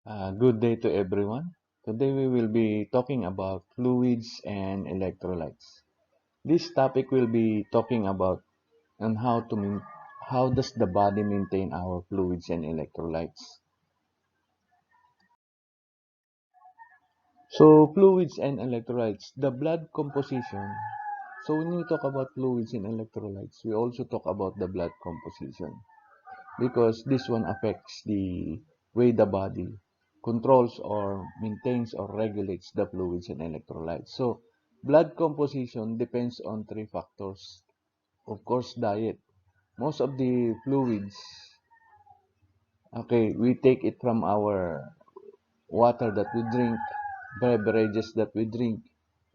Good day to everyone. Today we will be talking about fluids and electrolytes. This topic will be talking about on how does the body maintain our fluids and electrolytes. So fluids and electrolytes, the blood composition. So when we talk about fluids and electrolytes, we also talk about the blood composition because this one affects the way the body controls or maintains or regulates the fluids and electrolytes. So, blood composition depends on three factors. Of course, diet. Most of the fluids, okay, we take it from our water that we drink, beverages that we drink,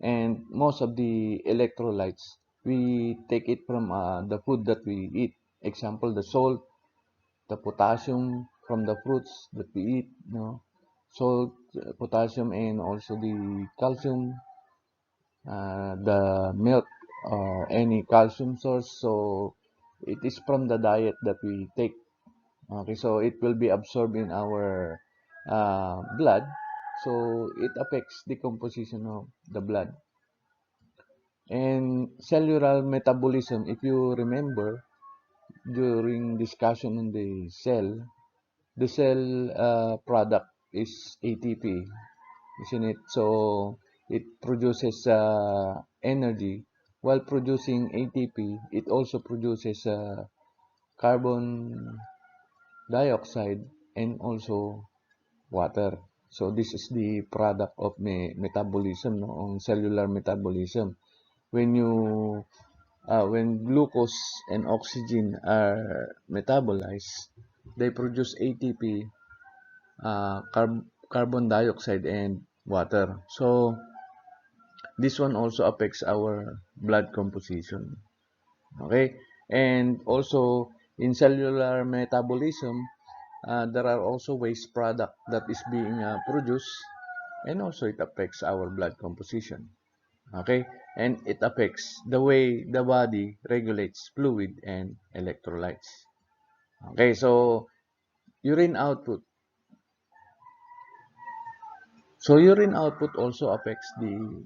and most of the electrolytes, we take it from the food that we eat. Example, the salt, the potassium from the fruits that we eat, salt, potassium, and also the calcium, the milk, any calcium source. So it is from the diet that we take. Okay, so it will be absorbed in our blood. So it affects the composition of the blood. And cellular metabolism, if you remember, during discussion on the cell product is ATP, isn't it? So it produces energy. While producing ATP, it also produces carbon dioxide and also water. So this is the product of metabolism, no, on cellular metabolism. When you when glucose and oxygen are metabolized, they produce ATP, carbon dioxide, and water. So this one also affects our blood composition. Okay, and also in cellular metabolism, there are also waste product that is being produced, and also it affects our blood composition. Okay, and it affects the way the body regulates fluid and electrolytes. Okay, so urine output. So urine output also affects the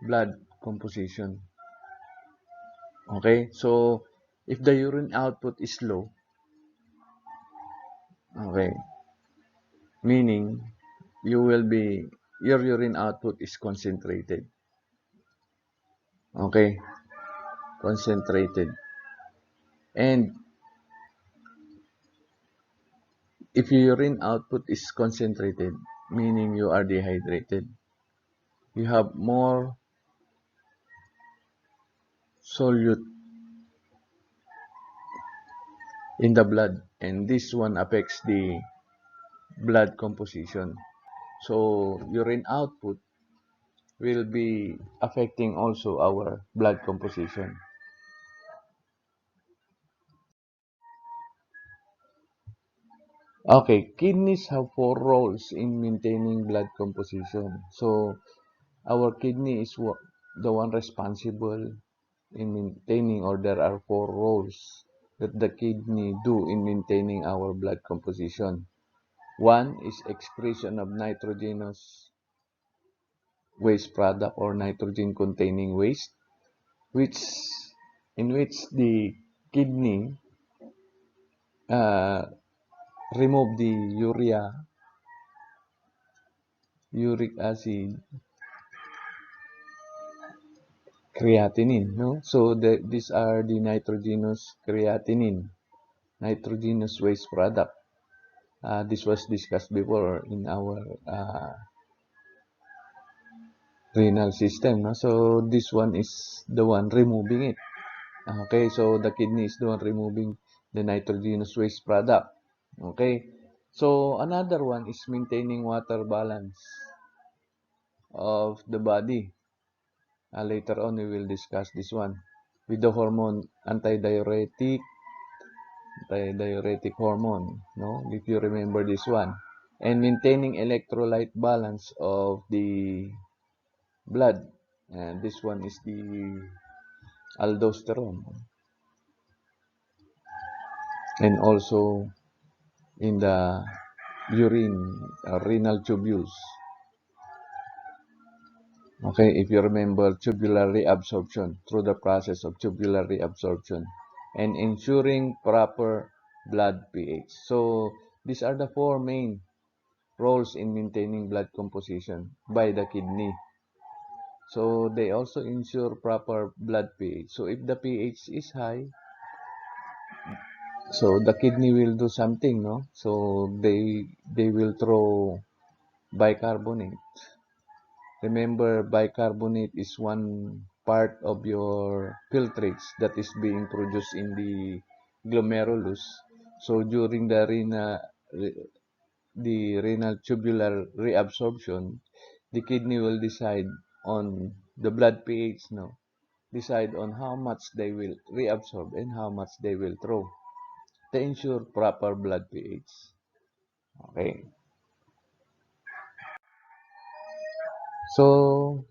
blood composition. Okay, so if the urine output is low, okay, meaning you will be your urine output is concentrated. Okay, concentrated. And if your urine output is concentrated, meaning you are dehydrated, you have more solute in the blood, and this one affects the blood composition. So urine output will be affecting also our blood composition. Okay, kidneys have four roles in maintaining blood composition. So our kidney is the one responsible in maintaining, or there are four roles that the kidney do in maintaining our blood composition. One is excretion of nitrogenous waste product or nitrogen containing waste, which in which the kidney uh, remove the uric acid, creatinine, no? So these are the nitrogenous waste product. This was discussed before in our renal system, no? So this one is the one removing it. Okay, so the kidney is the one removing the nitrogenous waste product. Okay, so another one is maintaining water balance of the body. Later on, we will discuss this one with the hormone antidiuretic hormone. No, if you remember this one, and maintaining electrolyte balance of the blood. And this one is the aldosterone, and also in the urine, renal tubules. Okay, if you remember, tubular reabsorption through the process of tubular reabsorption and ensuring proper blood pH. So these are the four main roles in maintaining blood composition by the kidney. So they also ensure proper blood pH. So if the pH is high, so the kidney will do something, no? So they will throw bicarbonate. Remember, bicarbonate is one part of your filtrates that is being produced in the glomerulus. So during the renal tubular reabsorption, the kidney will decide on the blood pH, no? Decide on how much they will reabsorb and how much they will throw to ensure proper blood pH. Okay. So,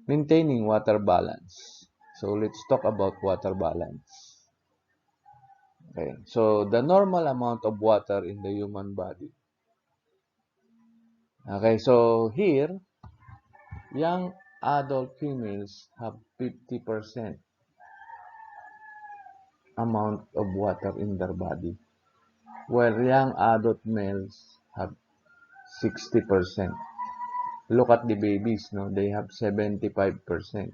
maintaining water balance. So, let's talk about water balance. Okay. So, the normal amount of water in the human body. Okay. So, here, young adult females have 50% amount of water in their body, while young adult males have 60%. Look at the babies, no? They have 75%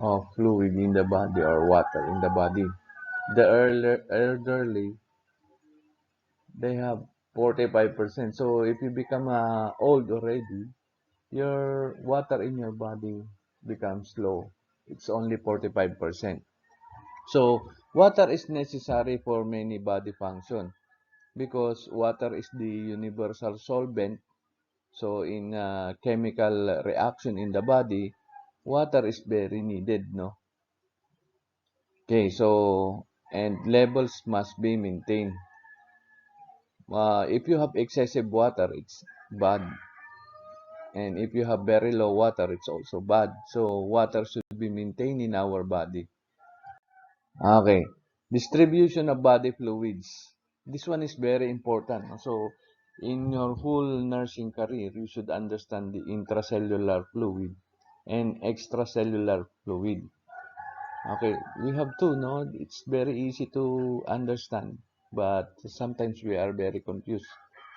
of fluid in the body or water in the body. The elderly, they have 45%. So if you become old already, your water in your body becomes low. It's only 45%. So water is necessary for many body function because water is the universal solvent. So in chemical reaction in the body, water is very needed, no? Okay, so and levels must be maintained. If you have excessive water, it's bad. And if you have very low water, it's also bad. So water should be maintained in our body. Okay. Distribution of body fluids. This one is very important. So in your whole nursing career, you should understand the intracellular fluid and extracellular fluid. Okay, we have two, no? It's very easy to understand, but sometimes we are very confused.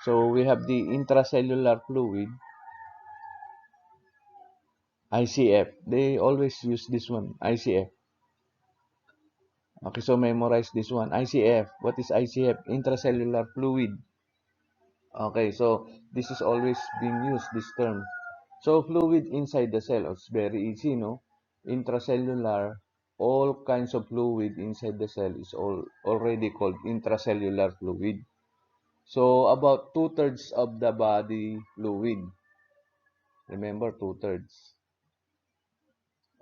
So we have the intracellular fluid, ICF. They always use this one, ICF. Okay, so memorize this one, ICF. What is ICF? Intracellular fluid. Okay, so this is always being used, this term. So fluid inside the cell, it's very easy, no? Intracellular, all kinds of fluid inside the cell is already called intracellular fluid. So about two-thirds of the body fluid, remember two-thirds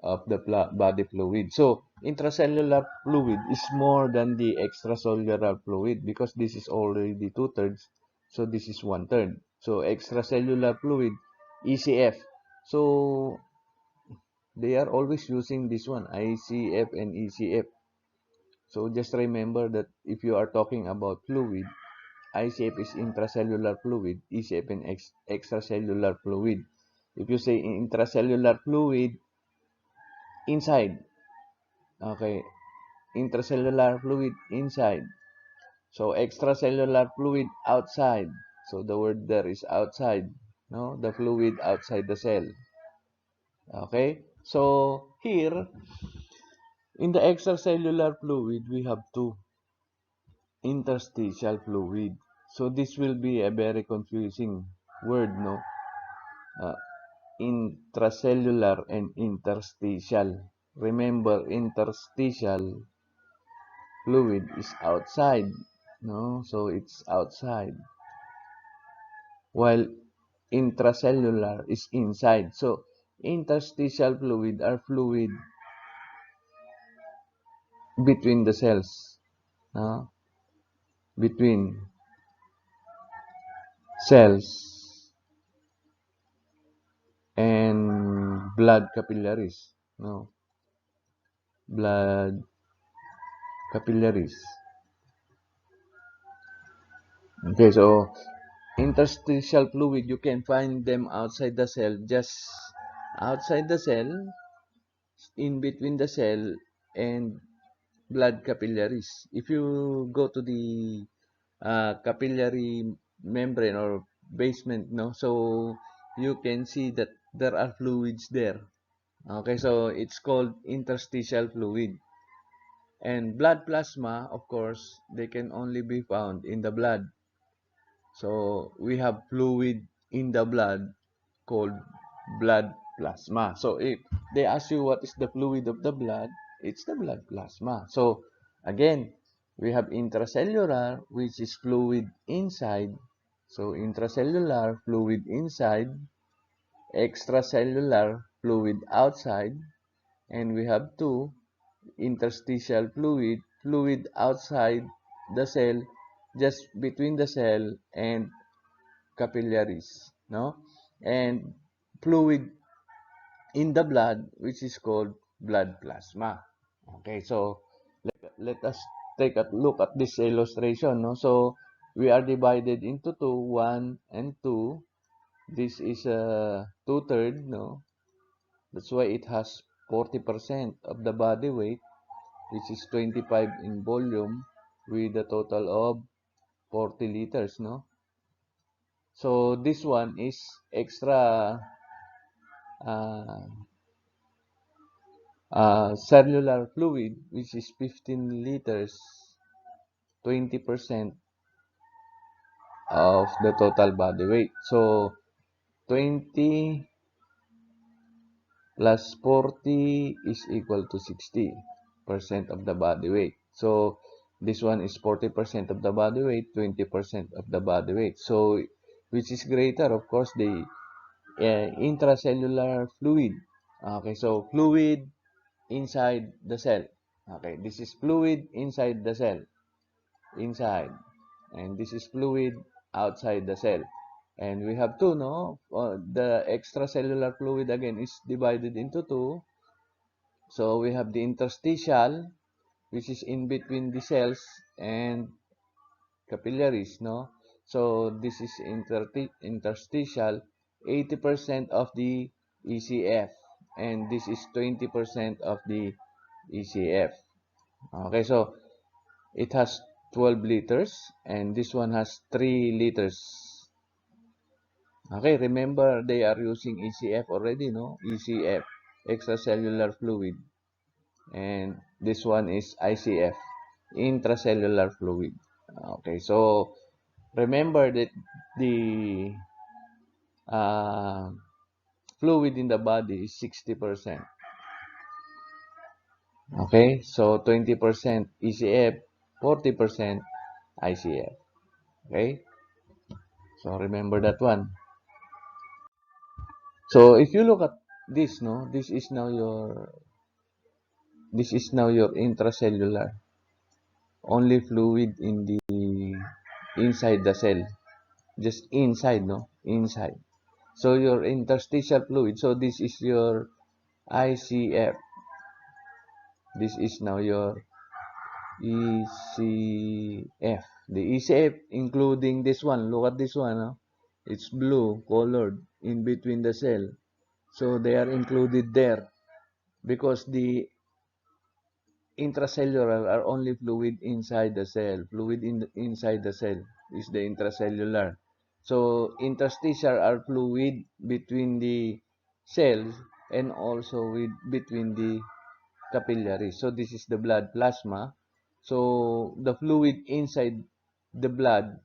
of the body fluid. So intracellular fluid is more than the extracellular fluid because this is already two-thirds. So this is one-third. So extracellular fluid, ECF. So they are always using this one, ICF and ECF. So just remember that if you are talking about fluid, ICF is intracellular fluid, ECF and extracellular fluid. If you say intracellular fluid, inside, okay, intracellular fluid, inside. So extracellular fluid, outside. So the word there is outside, no? The fluid outside the cell. Okay? So here, in the extracellular fluid, we have two. Interstitial fluid. So this will be a very confusing word, no? Uh, Intracellular and interstitial. Remember, interstitial fluid is outside, no? So it's outside. While intracellular is inside. So interstitial fluid are fluid between the cells, no? Between cells and blood capillaries, no? Blood capillaries. Okay, so interstitial fluid, you can find them outside the cell, just outside the cell, in between the cell and blood capillaries. If you go to the capillary membrane or basement, no, so you can see that there are fluids there. Okay, so it's called interstitial fluid. And blood plasma, of course, they can only be found in the blood. So we have fluid in the blood called blood plasma. So if they ask you what is the fluid of the blood, it's the blood plasma. So again, we have intracellular, which is fluid inside. So intracellular fluid inside, extracellular fluid outside, and we have two interstitial fluid, fluid outside the cell, just between the cell and capillaries, no? And fluid in the blood, which is called blood plasma. Okay, so let us take a look at this illustration, no? So we are divided into two, 1 and 2. This is two-third, no? That's why it has 40% of the body weight, which is 25 in volume, with a total of 40 liters, no? So this one is extra uh, cellular fluid, which is 15 liters, 20% of the total body weight. So 20 plus 40 is equal to 60% of the body weight. So this one is 40% of the body weight, 20% of the body weight. So which is greater? Of course, the intracellular fluid. Okay, so fluid inside the cell. Okay, this is fluid inside the cell. Inside. And this is fluid outside the cell. And we have two, no? The extracellular fluid again is divided into two. So we have the interstitial, which is in between the cells and capillaries, no? So this is interstitial, 80% of the ECF, and this is 20% of the ECF. Okay, so it has 12 liters, and this one has 3 liters. Okay, remember they are using ECF already, no? ECF, extracellular fluid. And this one is ICF, intracellular fluid. Okay, so remember that the uh, fluid in the body is 60%. Okay, so 20% ECF, 40% ICF. Okay, so remember that one. So if you look at this, no, this is now your intracellular, only fluid in the inside the cell, just inside, no, inside. So your interstitial fluid. So this is your ICF. This is now your ECF. The ECF, including this one. Look at this one. Huh? It's blue colored in between the cell. So they are included there because the intracellular are only fluid inside the cell. Fluid inside the cell is the intracellular. So interstitial are fluid between the cells and also between the capillaries. So this is the blood plasma. So the fluid inside the blood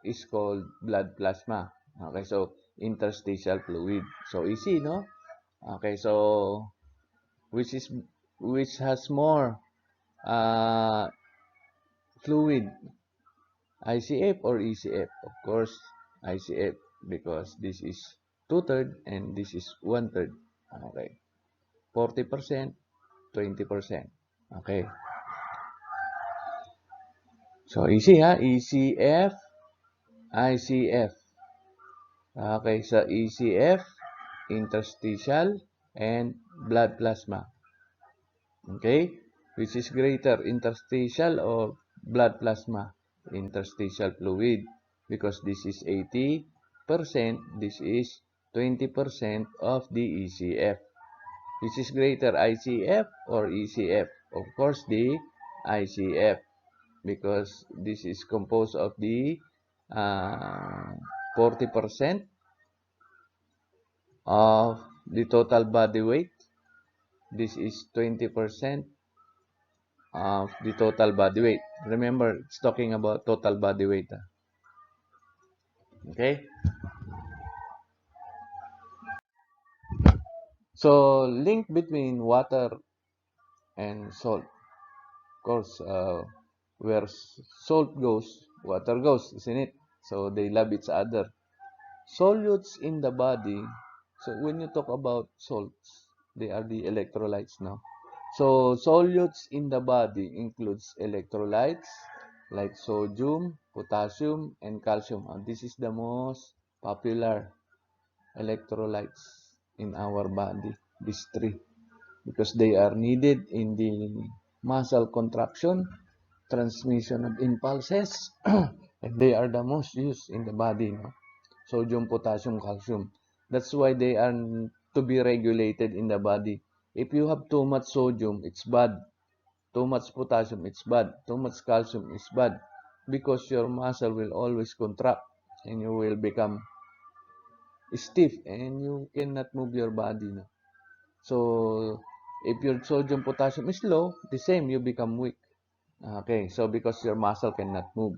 is called blood plasma. Okay, so interstitial fluid. So easy, no? Okay, so which is which has more uh, fluid, ICF or ECF? Of course, ICF, because this is two-third and this is one-third. Okay, 40%, 20%. Okay, so easy ha, ECF, ICF. Okay, so ECF, interstitial, and blood plasma. Okay, which is greater, interstitial or blood plasma? Interstitial fluid. because this is 80%, this is 20% of the ECF. Which is greater, ICF or ECF? Of course, the ICF, because this is composed of the 40% of the total body weight. This is 20% of the total body weight. Remember, it's talking about total body weight. Okay? So, link between water and salt. Of course, where salt goes, water goes, isn't it? So, they love each other. Solutes in the body. So, when you talk about salts, they are the electrolytes now. So, solutes in the body includes electrolytes like sodium, potassium, and calcium. And this is the most popular electrolytes in our body, these three, because they are needed in the muscle contraction, transmission of impulses, and they are the most used in the body. No? Sodium, potassium, calcium. That's why they are to be regulated in the body. If you have too much sodium, it's bad. Too much potassium, it's bad. Too much calcium, it's bad. Because your muscle will always contract and you will become stiff and you cannot move your body. No? So, if your sodium, potassium is low, the same, you become weak. Okay, so because your muscle cannot move,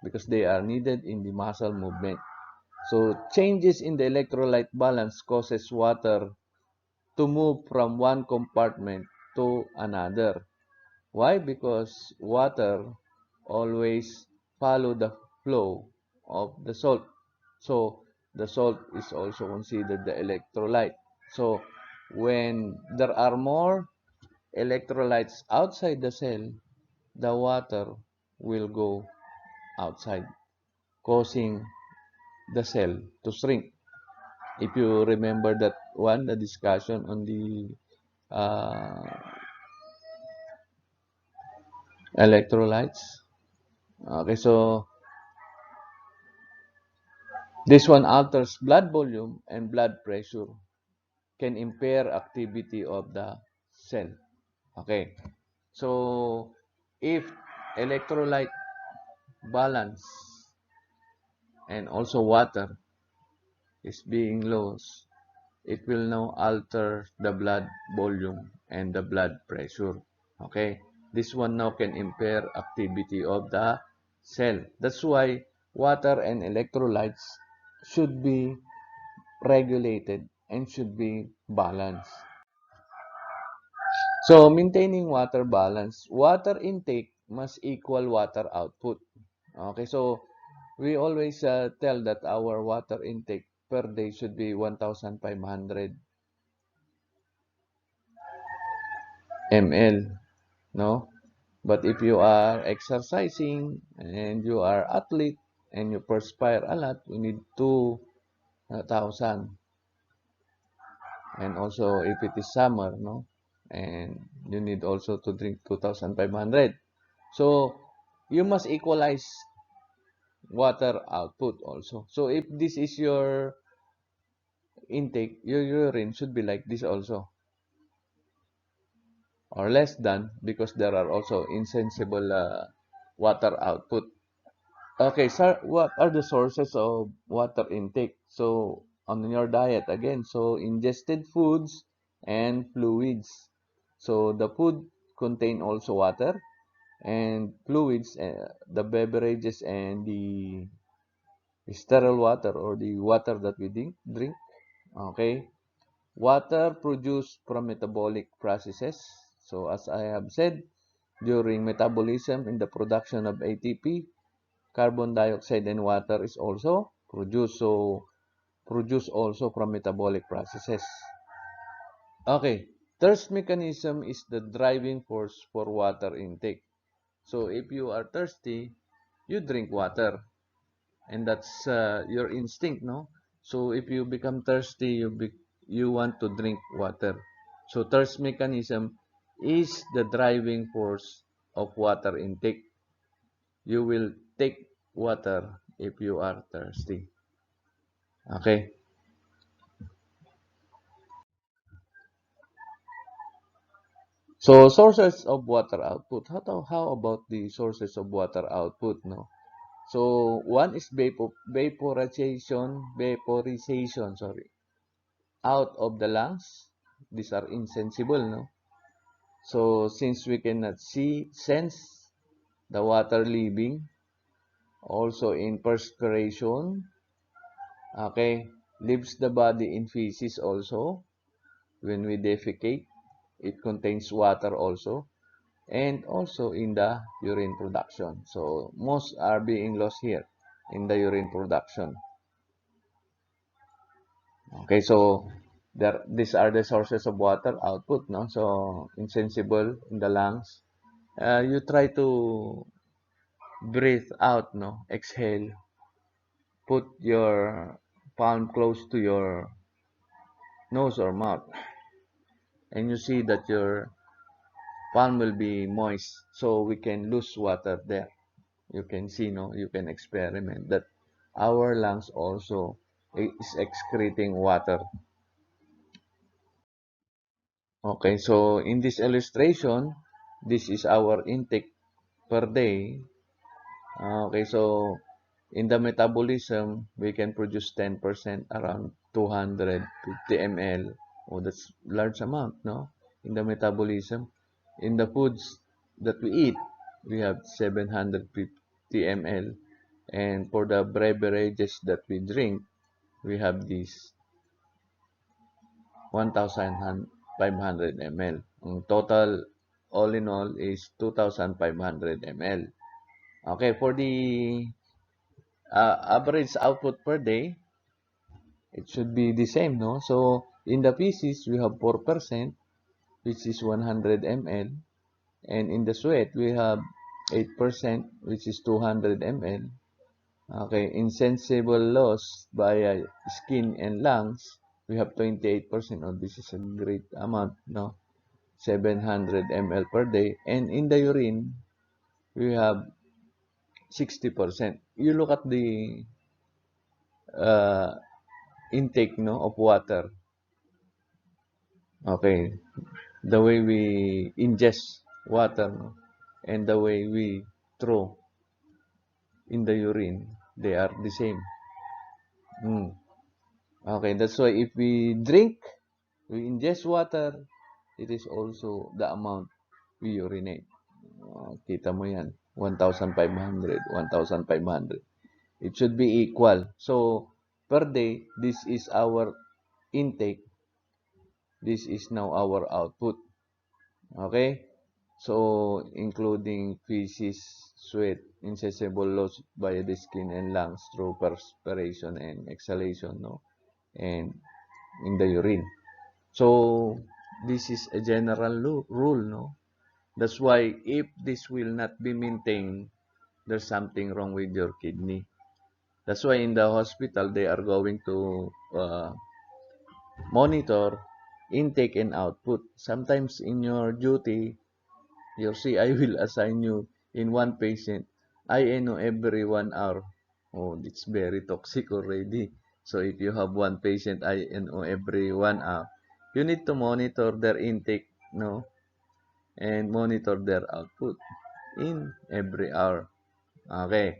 because they are needed in the muscle movement. So, changes in the electrolyte balance causes water to move from one compartment to another. Why? Because water always follow the flow of the salt. So, the salt is also considered the electrolyte. So, when there are more electrolytes outside the cell, the water will go outside, causing the cell to shrink. If you remember that one, the discussion on the electrolytes. Okay, so this one alters blood volume and blood pressure, can impair activity of the cell. Okay, so if electrolyte balance and also water is being lost, it will now alter the blood volume and the blood pressure. Okay, this one now can impair activity of the cell. That's why water and electrolytes should be regulated and should be balanced. So, maintaining water balance, water intake must equal water output. Okay, so we always tell that our water intake per day should be 1,500 ml, no? But if you are exercising and you are athlete and you perspire a lot, you need 2,000. And also if it is summer, no? And you need also to drink 2,500. So you must equalize water output also. So if this is your intake, your urine should be like this also, or less than, because there are also insensible water output. Okay, so what are the sources of water intake? So on your diet again, so ingested foods and fluids. So the food contain also water, and fluids, the beverages and the sterile water or the water that we drink. Okay, water produced from metabolic processes. So as I have said, during metabolism in the production of ATP, carbon dioxide and water is also produced. So produced also from metabolic processes. Okay, thirst mechanism is the driving force for water intake. So if you are thirsty, you drink water, and that's your instinct, no? So if you become thirsty, you want to drink water. So thirst mechanism is the driving force of water intake. You will take water if you are thirsty. Okay. So sources of water output. How about the sources of water output? No. So one is vaporization. Sorry, out of the lungs. These are insensible. No. So since we cannot sense the water leaving, also in perspiration, okay, leaves the body in feces also. When we defecate, it contains water also, and also in the urine production. So most are being lost here in the urine production. Okay, so these are the sources of water output, no? So insensible in the lungs. You try to breathe out, no? Exhale. Put your palm close to your nose or mouth, and you see that your palm will be moist, so we can lose water there. You can see, no, you can experiment that our lungs also is excreting water. Okay, so in this illustration, this is our intake per day. Okay, so in the metabolism, we can produce 10%, around 250 ml. Oh, that's large amount, no? In the metabolism. In the foods that we eat, we have 750 ml. And for the beverages that we drink, we have this 1,500 ml. Ang total, all in all, is 2,500 ml. Okay, for the average output per day, it should be the same, no? So, in the feces, we have 4%, which is 100 ml. And in the sweat, we have 8%, which is 200 ml. Okay, insensible loss via skin and lungs, we have 28%. Oh, this is a great amount, no? 700 ml per day. And in the urine, we have 60%. You look at the uh, intake, no, of water. Okay, the way we ingest water, no, and the way we throw in the urine, they are the same. Mm. Okay, that's why if we drink, we ingest water, it is also the amount we urinate. Kita mo yan, 1,500, 1,500. It should be equal. So, per day, this is our intake. This is now our output. Okay? So, including feces, sweat, insensible loss via the skin and lungs through perspiration and exhalation, no? And in the urine. So, this is a general rule, no? That's why if this will not be maintained, there's something wrong with your kidney. That's why in the hospital, they are going to monitor intake and output. Sometimes in your duty, your CI will assign you in one patient INO every 1 hour. Oh, it's very toxic already. So if you have one patient INO every 1 hour, you need to monitor their intake, no, and monitor their output in every hour. Okay,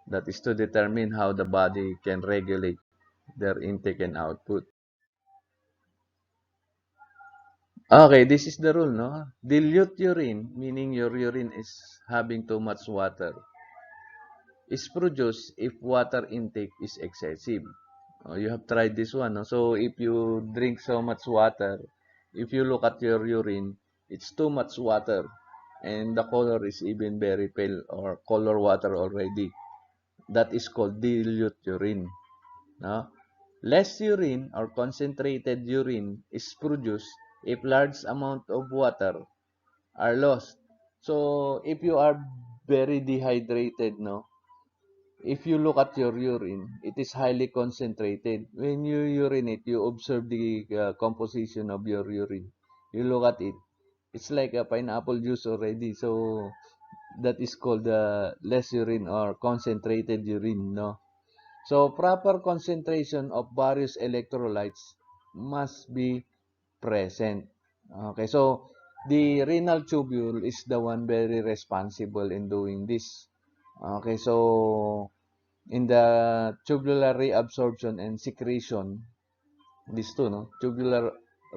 that is to determine how the body can regulate their intake and output. Okay, this is the rule, no? Dilute urine, meaning your urine is having too much water, is produced if water intake is excessive. Oh, you have tried this one, no? So if you drink so much water, if you look at your urine, it's too much water, and the color is even very pale or color water already. That is called dilute urine, no? Less urine or concentrated urine is produced if large amount of water are lost. So if you are very dehydrated, no, if you look at your urine, it is highly concentrated. When you urinate, you observe the composition of your urine. You look at it, it's like a pineapple juice already. So that is called the less urine or concentrated urine, no? So, proper concentration of various electrolytes must be present. Okay, so the renal tubule is the one very responsible in doing this. Okay, so in the tubular reabsorption and secretion, these two, no? Tubular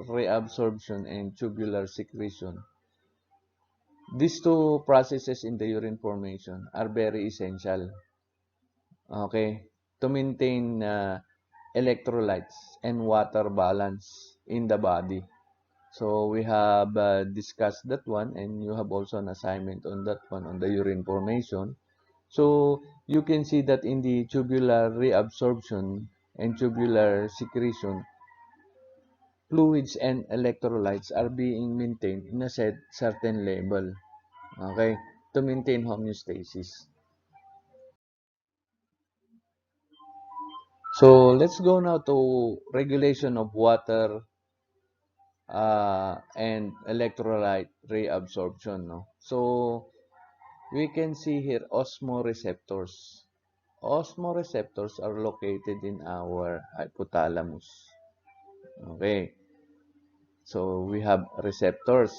reabsorption and tubular secretion. These two processes in the urine formation are very essential, okay, to maintain electrolytes and water balance in the body. So we have discussed that one, and you have also an assignment on that one on the urine formation. So you can see that in the tubular reabsorption and tubular secretion, fluids and electrolytes are being maintained in a certain level, okay, to maintain homeostasis. So let's go now to regulation of water and electrolyte reabsorption. No? So we can see here osmoreceptors. Osmoreceptors are located in our hypothalamus. Okay, so we have receptors.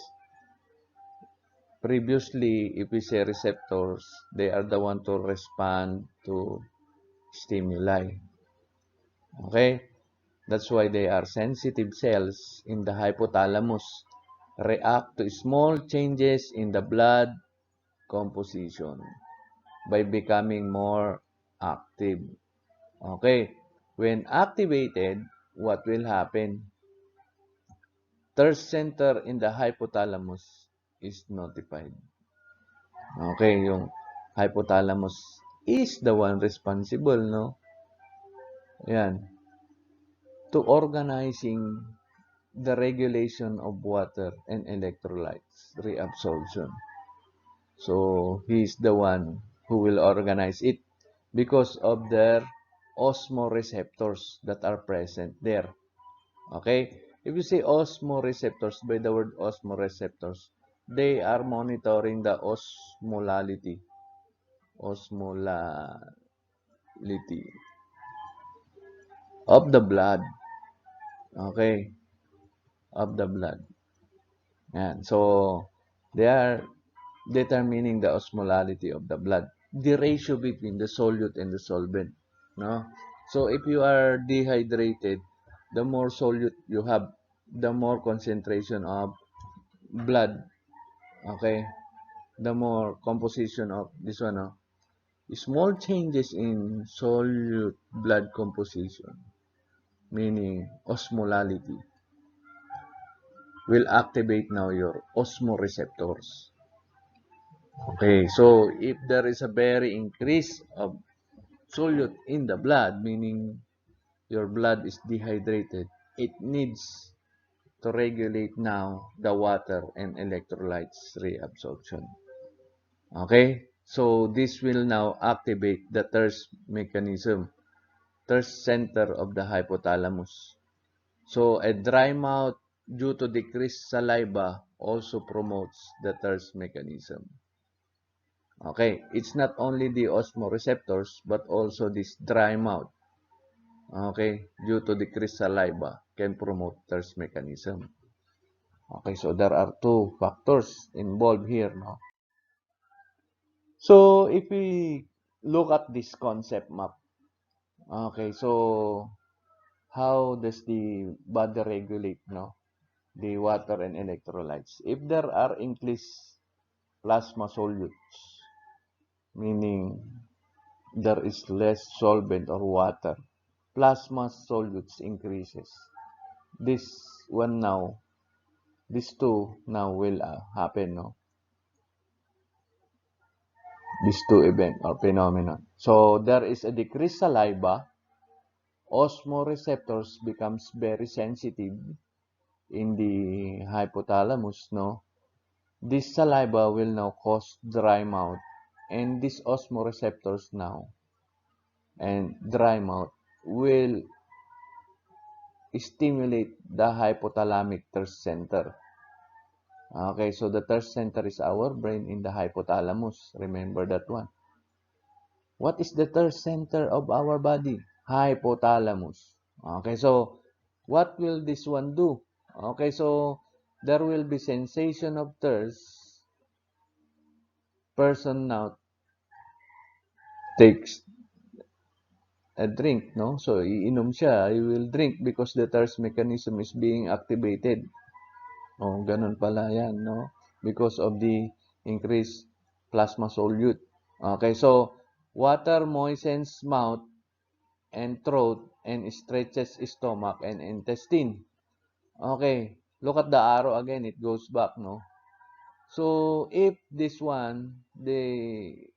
Previously, if we say receptors, they are the one to respond to stimuli. Okay, that's why they are sensitive cells in the hypothalamus, react to small changes in the blood composition by becoming more active. Okay, when activated, what will happen? Third center in the hypothalamus is notified. Okay, yung hypothalamus is the one responsible, no? Yan. To organizing the regulation of water and electrolytes reabsorption. So, he is the one who will organize it because of their osmoreceptors that are present there. Okay? If you say osmoreceptors, by the word osmoreceptors, they are monitoring the osmolality of the blood. Okay? Of the blood. Yan. So, they are determining the osmolality of the blood, the ratio between the solute and the solvent, no? So if you are dehydrated, the more solute you have, the more concentration of blood, okay, the more composition of this one, no? Small changes in solute blood composition, meaning osmolality, will activate now your osmoreceptors. Okay, so if there is a very increase of solute in the blood, meaning your blood is dehydrated, it needs to regulate now the water and electrolytes reabsorption. Okay, so this will now activate the thirst mechanism, thirst center of the hypothalamus. So a dry mouth due to decreased saliva also promotes the thirst mechanism. Okay, it's not only the osmoreceptors but also this dry mouth. Okay, due to decreased saliva can promote thirst mechanism. Okay, so there are two factors involved here, no? So if we look at this concept map, okay, so how does the body regulate, no, the water and electrolytes? If there are increased plasma solutes, meaning there is less solvent or water, plasma solutes increases. This one now, these two now will happen, no? These two event or phenomenon. So there is a decreased saliva. Osmoreceptors becomes very sensitive in the hypothalamus, no? This saliva will now cause dry mouth, and these osmoreceptors now and dry mouth will stimulate the hypothalamic thirst center. Okay, so the third center is our brain in the hypothalamus. Remember that one. What is the third center of our body? Hypothalamus. Okay, so what will this one do? Okay, so there will be sensation of thirst. Person now takes a drink, no? So, iinom siya, he will drink because the thirst mechanism is being activated. Oh, ganun pala yan, no? Because of the increased plasma solute. Okay, so water moistens mouth and throat and stretches stomach and intestine. Okay, look at the arrow again, it goes back, no? So, if this one, the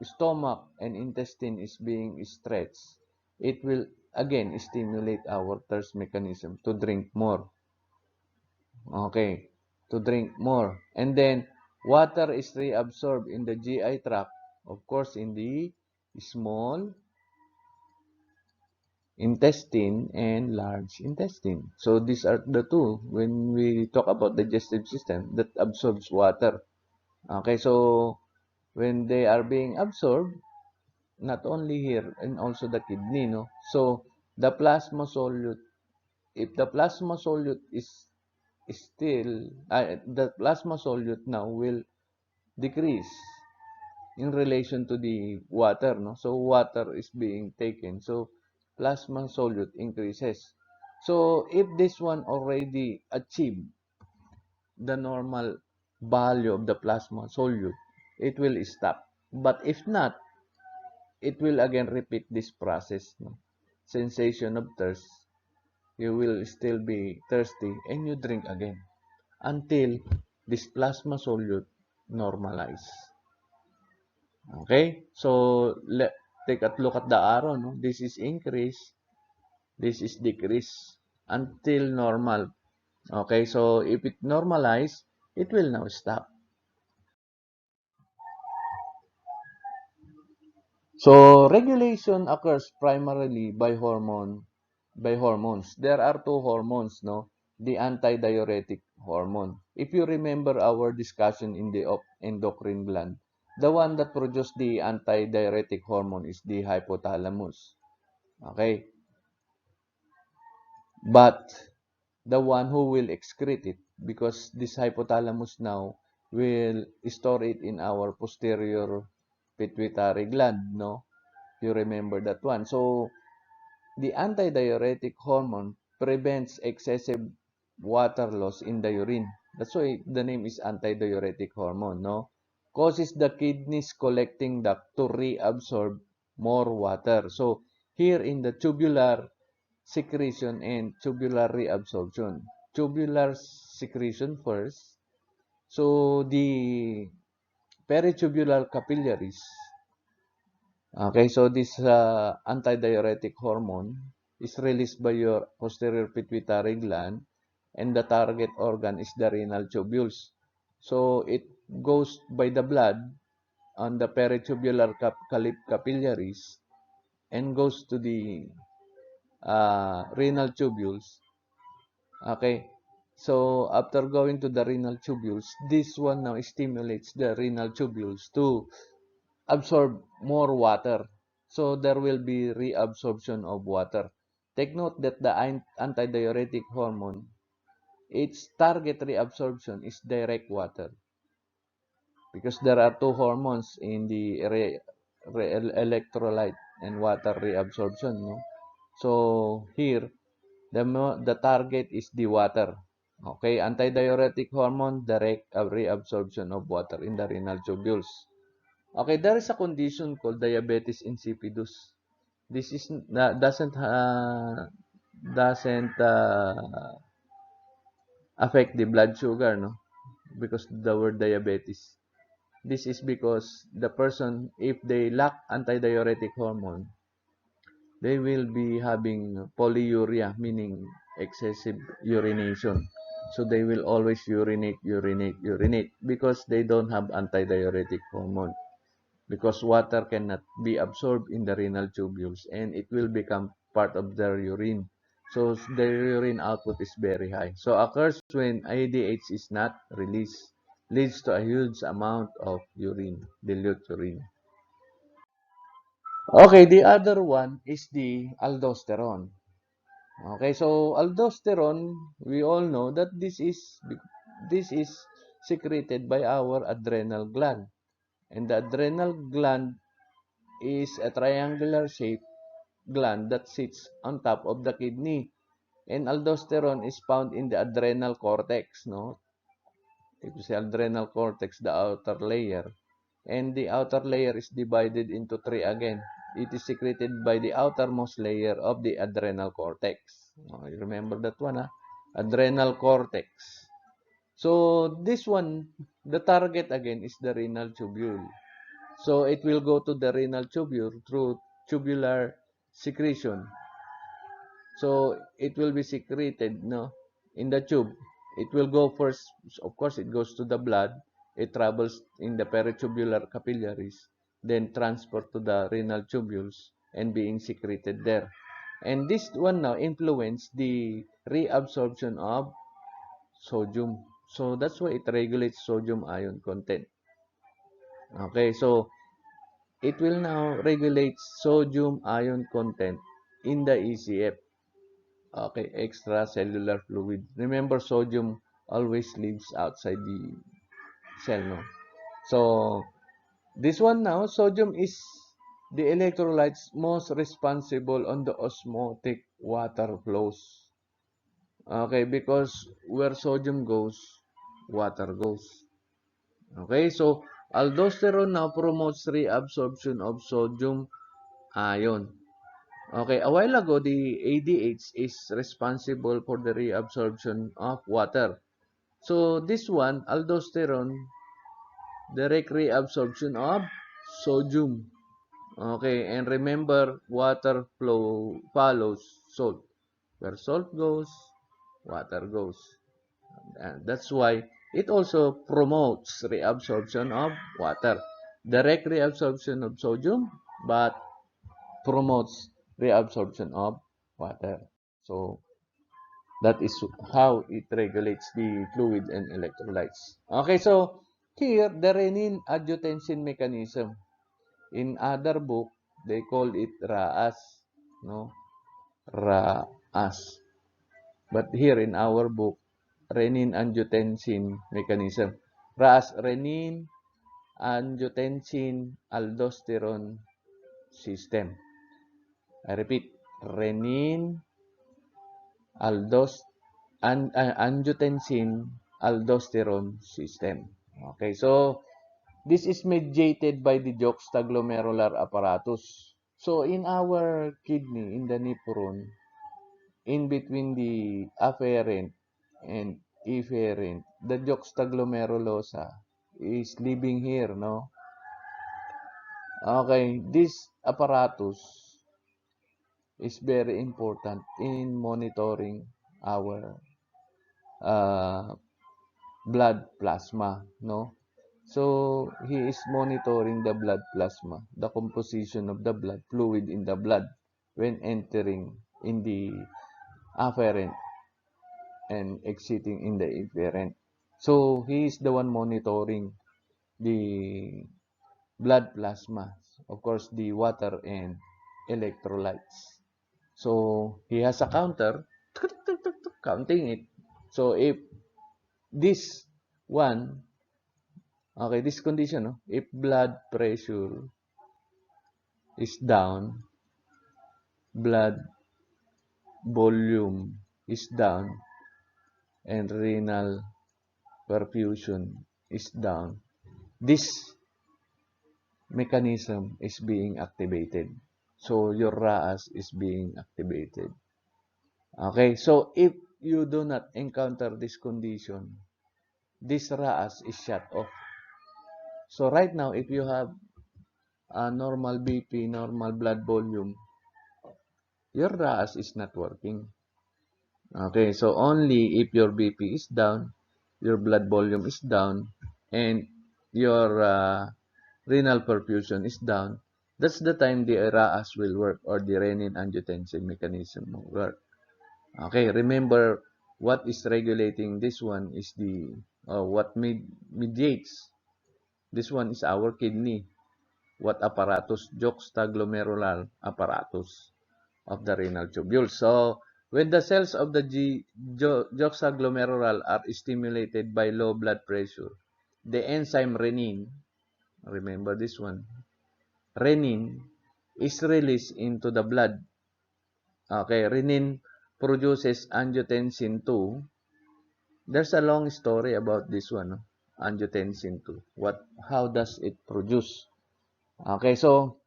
stomach and intestine is being stretched, it will again stimulate our thirst mechanism to drink more. Okay, to drink more. And then water is reabsorbed in the GI tract, of course, in the small intestine and large intestine. So these are the two when we talk about digestive system that absorbs water. Okay, so when they are being absorbed, not only here and also the kidney, no? So the plasma solute, if the plasma solute is still, the plasma solute now will decrease in relation to the water, no? So water is being taken, so plasma solute increases. So if this one already achieved the normal value of the plasma solute, it will stop. But if not, it will again repeat this process, no? Sensation of thirst, you will still be thirsty and you drink again until this plasma solute normalize. Okay? So, take a look at the arrow, no? This is increase, this is decrease until normal. Okay? So, if it normalize, it will now stop. So, regulation occurs primarily by hormones. There are two hormones, no? The antidiuretic hormone. If you remember our discussion in the endocrine gland, the one that produces the antidiuretic hormone is the hypothalamus. Okay? But the one who will excrete it, because this hypothalamus now will store it in our posterior pituitary gland, no? You remember that one. So, the antidiuretic hormone prevents excessive water loss in the urine. That's why the name is antidiuretic hormone, no? Causes the kidneys collecting duct to reabsorb more water. So, here in the tubular secretion and tubular reabsorption. Tubular secretion first. So, the peritubular capillaries. Okay, so this antidiuretic hormone is released by your posterior pituitary gland, and the target organ is the renal tubules. So it goes by the blood on the peritubular capillaries and goes to the renal tubules. Okay, so after going to the renal tubules, this one now stimulates the renal tubules to absorb more water. So there will be reabsorption of water. Take note that the antidiuretic hormone, its target reabsorption is direct water, because there are two hormones in the electrolyte and water reabsorption, no? So here the target is the water. Okay, antidiuretic hormone, direct reabsorption of water in the renal tubules. Okay, there is a condition called diabetes insipidus. This is doesn't affect the blood sugar, no? Because the word diabetes. This is because the person, if they lack antidiuretic hormone, they will be having polyuria, meaning excessive urination. So they will always urinate because they don't have antidiuretic hormone. Because water cannot be absorbed in the renal tubules and it will become part of their urine. So the urine output is very high. So occurs when ADH is not released, leads to a huge amount of urine, dilute urine. Okay, the other one is the aldosterone. Okay, so aldosterone, we all know that this is secreted by our adrenal gland. And the adrenal gland is a triangular shaped gland that sits on top of the kidney. And aldosterone is found in the adrenal cortex, no? If you say adrenal cortex, the outer layer. And the outer layer is divided into three again. It is secreted by the outermost layer of the adrenal cortex. Oh, you remember that one, huh? Adrenal cortex. So this one, the target again is the renal tubule. So it will go to the renal tubule through tubular secretion. So it will be secreted, no, in the tube. It will go first, of course, it goes to the blood. It travels in the peritubular capillaries, then transport to the renal tubules and being secreted there. And this one now influence the reabsorption of sodium. So that's why it regulates sodium ion content. Okay, so it will now regulate sodium ion content in the ECF. Okay, extracellular fluid. Remember, sodium always lives outside the cell, no? So, this one now, sodium is the electrolytes most responsible on the osmotic water flows. Okay, because where sodium goes, water goes. Okay, so aldosterone now promotes reabsorption of sodium ion. Okay, a while ago, the ADH is responsible for the reabsorption of water. So this one, aldosterone, direct reabsorption of sodium. Okay, and remember, water flow follows salt. Where salt goes, water goes. And that's why it also promotes reabsorption of water. Direct reabsorption of sodium, but promotes reabsorption of water. So that is how it regulates the fluid and electrolytes. Okay, so here the renin-angiotensin mechanism. In other book, they call it RAAS, no? RAAS. But here in our book, renin-angiotensin mechanism. RAAS, renin-angiotensin-aldosterone system. I repeat, renin aldos angiotensin aldosterone system. Okay, so this is mediated by the juxtaglomerular apparatus. So in our kidney, in the nephron, in between the afferent and efferent, the juxtaglomerulosa is living here, no? Okay, this apparatus is very important in monitoring our uh, blood plasma, no? So, he is monitoring the blood plasma, the composition of the blood fluid in the blood when entering in the afferent and exiting in the efferent. So, he is the one monitoring the blood plasma, of course, the water and electrolytes. So, he has a counter, counting it. So, if this one, okay, this condition, no? If blood pressure is down, blood volume is down, and renal perfusion is down, this mechanism is being activated. So your RAAS is being activated. Okay, so if you do not encounter this condition, this RAAS is shut off. So right now, if you have a normal BP, normal blood volume, your RAAS is not working. Okay, so only if your BP is down, your blood volume is down, and your renal perfusion is down, that's the time the RAAS will work, or the renin-angiotensin mechanism will work. Okay, remember what is regulating this one is what mediates. This one is our kidney. What apparatus? Juxtaglomerular apparatus of the renal tubule. So, when the cells of the juxtaglomerular are stimulated by low blood pressure, the enzyme renin, remember this one, renin is released into the blood. Okay, renin produces angiotensin 2. There's a long story about this one, no? Angiotensin 2. How does it produce? Okay, so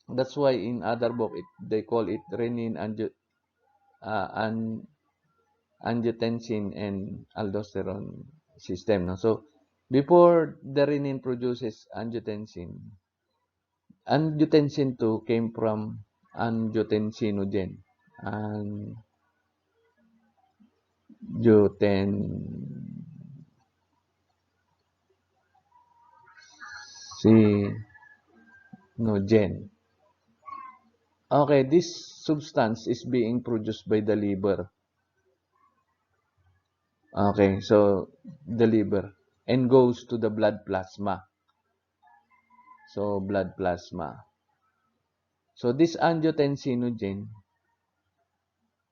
that's why in other book they call it renin an angiotensin and aldosterone system. No? So before the renin produces angiotensin 2 came from angiotensinogen. Angiotensinogen. Okay, this substance is being produced by the liver. Okay, so the liver and goes to the blood plasma. So blood plasma. So this angiotensinogen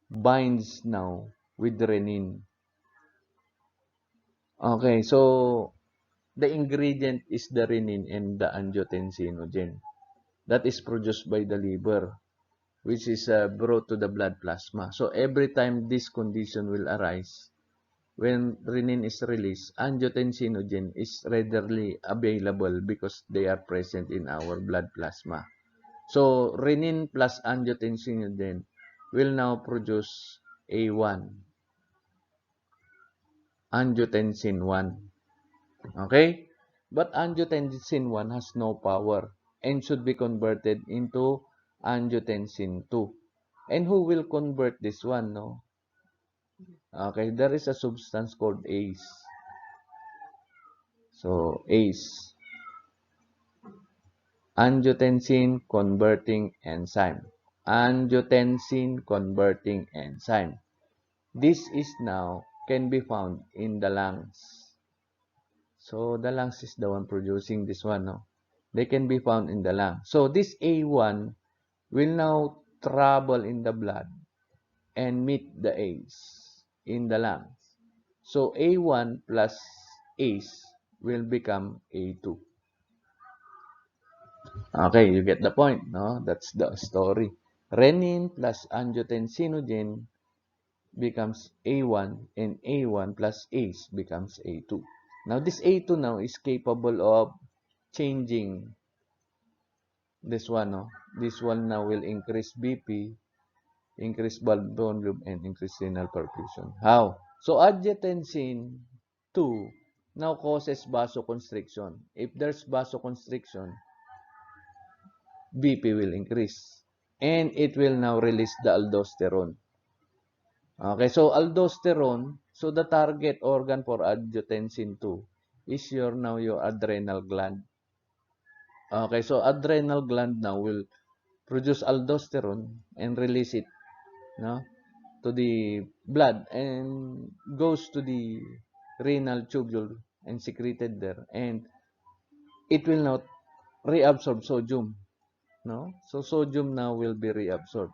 binds now with renin. Okay, so the ingredient is the renin and the angiotensinogen that is produced by the liver, which is brought to the blood plasma. So every time this condition will arise, when renin is released, angiotensinogen is readily available because they are present in our blood plasma. So renin plus angiotensinogen will now produce A1, angiotensin 1. Okay? But angiotensin 1 has no power and should be converted into angiotensin 2. And who will convert this one, no? Okay, there is a substance called ACE. So, ACE, angiotensin converting enzyme. Angiotensin converting enzyme. This is now can be found in the lungs. So, the lungs is the one producing this one, no? They can be found in the lung. So, this A1 will now travel in the blood and meet the ACE in the lungs. So, A1 plus ACE will become A2. Okay, you get the point, no? That's the story. Renin plus angiotensinogen becomes A1 and A1 plus ACE becomes A2. Now, this A2 now is capable of changing this one, no? This one now will increase BP, increase blood volume, and increase renal perfusion. How? So, angiotensin 2 now causes vasoconstriction. If there's vasoconstriction, BP will increase. And it will now release the aldosterone. Okay, so aldosterone, so the target organ for angiotensin 2 is your adrenal gland. Okay, so adrenal gland now will produce aldosterone and release it, no, to the blood and goes to the renal tubule and secreted there, and it will not reabsorb sodium, no. So sodium now will be reabsorbed.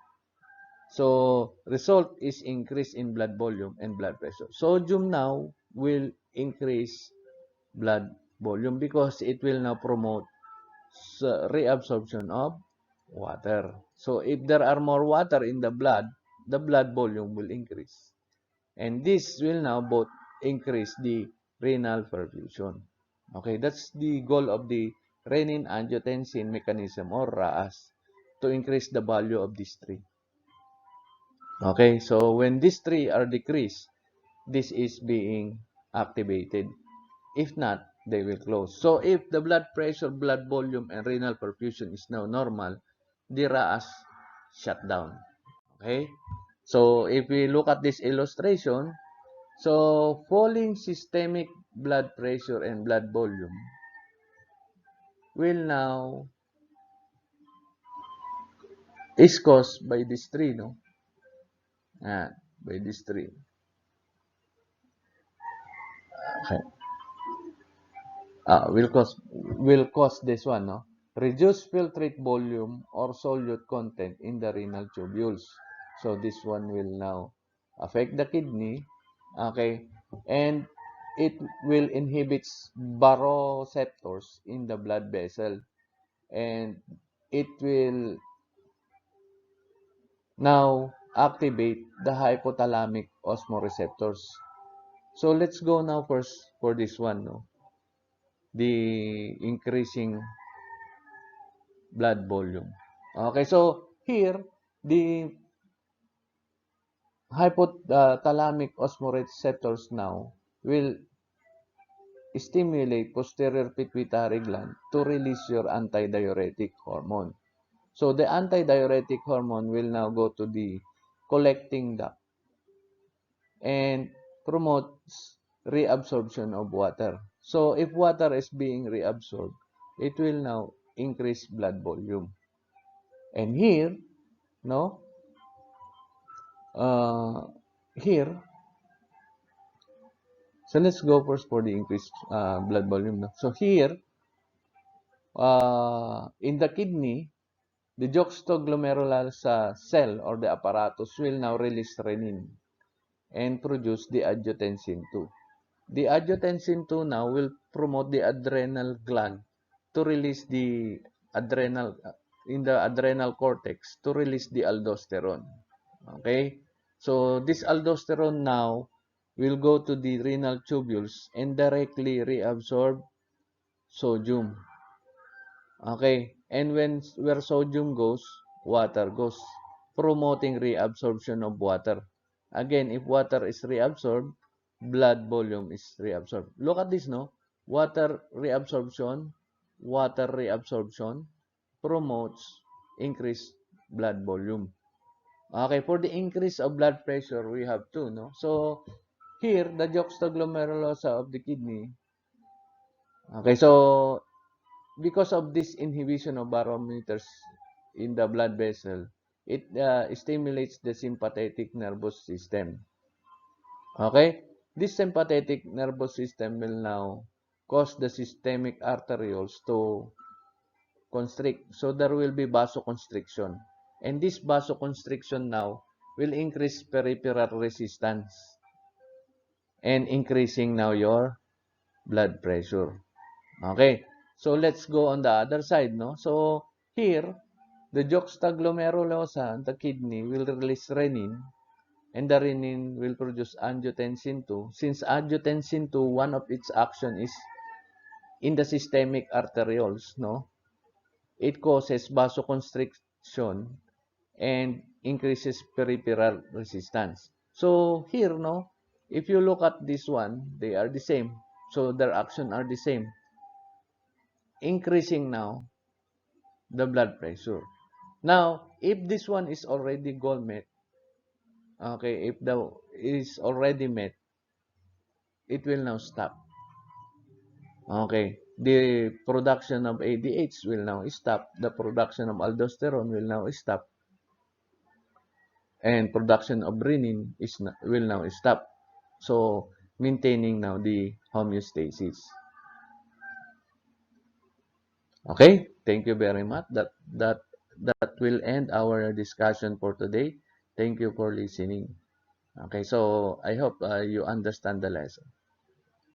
So result is increase in blood volume and blood pressure. Sodium now will increase blood volume because it will now promote reabsorption of water. So if there are more water in the blood volume will increase. And this will now both increase the renal perfusion. Okay, that's the goal of the renin-angiotensin mechanism or RAAS, to increase the value of these three. Okay, so when these three are decreased, this is being activated. If not, they will close. So if the blood pressure, blood volume, and renal perfusion is now normal, the RAAS shut down. Okay? So if we look at this illustration, so falling systemic blood pressure and blood volume will now is caused by this three, no? by this 3. Okay. Will cause this one, no? Reduce filtrate volume or solute content in the renal tubules. So this one will now affect the kidney, okay, and it will inhibit baroreceptors in the blood vessel, and it will now activate the hypothalamic osmoreceptors. So let's go now first for this one, no? The increasing blood volume. Okay, so here, the hypothalamic osmoreceptors now will stimulate posterior pituitary gland to release your antidiuretic hormone. So the antidiuretic hormone will now go to the collecting duct and promotes reabsorption of water. So if water is being reabsorbed, it will now increase blood volume. And here, no, here, so let's go first for the increased blood volume. No? So here, in the kidney, the juxtaglomerular cell or the apparatus will now release renin and produce the angiotensin II. The angiotensin II now will promote the adrenal gland to release the adrenal in the adrenal cortex to release the aldosterone. Okay? So this aldosterone now will go to the renal tubules and directly reabsorb sodium. Okay? And where sodium goes, water goes, promoting reabsorption of water. Again, if water is reabsorbed, blood volume is reabsorbed. Look at this, no? Water reabsorption promotes increased blood volume. Okay, for the increase of blood pressure, we have two, no? So, here, the juxtaglomerulosa of the kidney. Okay, so, because of this inhibition of barometers in the blood vessel, it stimulates the sympathetic nervous system. Okay? This sympathetic nervous system will now cause the systemic arterioles to constrict. So there will be vasoconstriction. And this vasoconstriction now will increase peripheral resistance and increasing now your blood pressure. Okay? So let's go on the other side, no? So here, the juxtaglomerulosa, the kidney, will release renin, and the renin will produce angiotensin II. Since angiotensin II, one of its action is in the systemic arterioles, no? It causes vasoconstriction and increases peripheral resistance. So here, no, if you look at this one, they are the same. So their action are the same. Increasing now the blood pressure. Now, if this one is already goal met, okay, if the is already met, it will now stop. Okay, the production of ADH will now stop. The production of aldosterone will now stop. And production of renin will now stop. So, maintaining now the homeostasis. Okay, thank you very much. That will end our discussion for today. Thank you for listening. Okay, so I hope you understand the lesson.